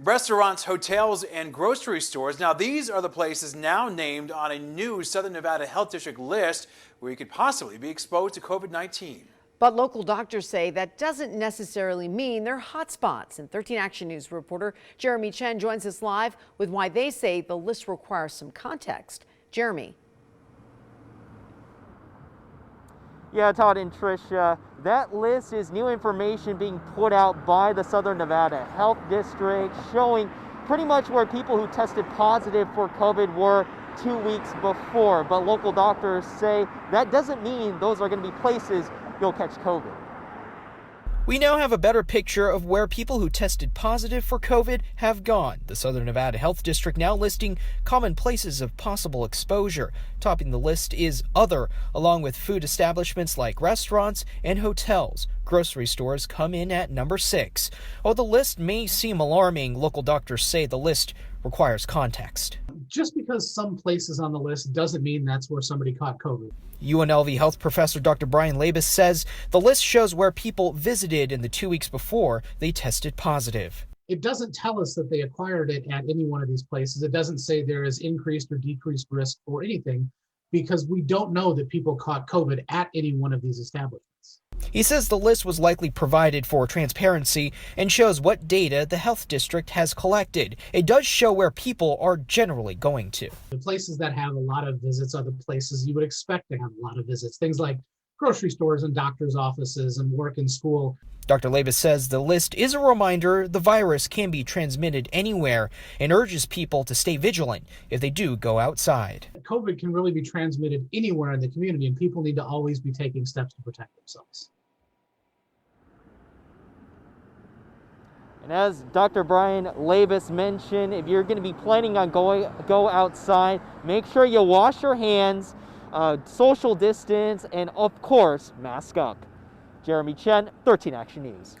Restaurants, hotels, and grocery stores. Now, these are the places now named on a new Southern Nevada Health District list where you could possibly be exposed to COVID-19. But local doctors say that doesn't necessarily mean they're hotspots. And 13 Action News reporter Jeremy Chen joins us live with why they say the list requires some context. Jeremy. Yeah, Todd and Tricia, that list is new information being put out by the Southern Nevada Health District showing pretty much where people who tested positive for COVID were 2 weeks before. But local doctors say that doesn't mean those are going to be places you'll catch COVID. We now have a better picture of where people who tested positive for COVID have gone. The Southern Nevada Health District now listing common places of possible exposure. Topping the list is other, along with food establishments like restaurants and hotels. Grocery stores come in at number 6. While the list may seem alarming, local doctors say the list requires context. Just because some places on the list doesn't mean that's where somebody caught COVID. UNLV health professor Dr. Brian Labus says the list shows where people visited in the 2 weeks before they tested positive. It doesn't tell us that they acquired it at any one of these places. It doesn't say there is increased or decreased risk or anything because we don't know that people caught COVID at any one of these establishments. He says the list was likely provided for transparency and shows what data the health district has collected. It does show where people are generally going to. The places that have a lot of visits are the places you would expect to have a lot of visits. Things like grocery stores and doctors' offices and work and school. Dr. Labus says the list is a reminder the virus can be transmitted anywhere and urges people to stay vigilant if they do go outside. COVID can really be transmitted anywhere in the community, and people need to always be taking steps to protect themselves. And as Dr. Brian Labus mentioned, if you're going to be planning on go outside, make sure you wash your hands, social distance, and of course, mask up. Jeremy Chen, 13 Action News.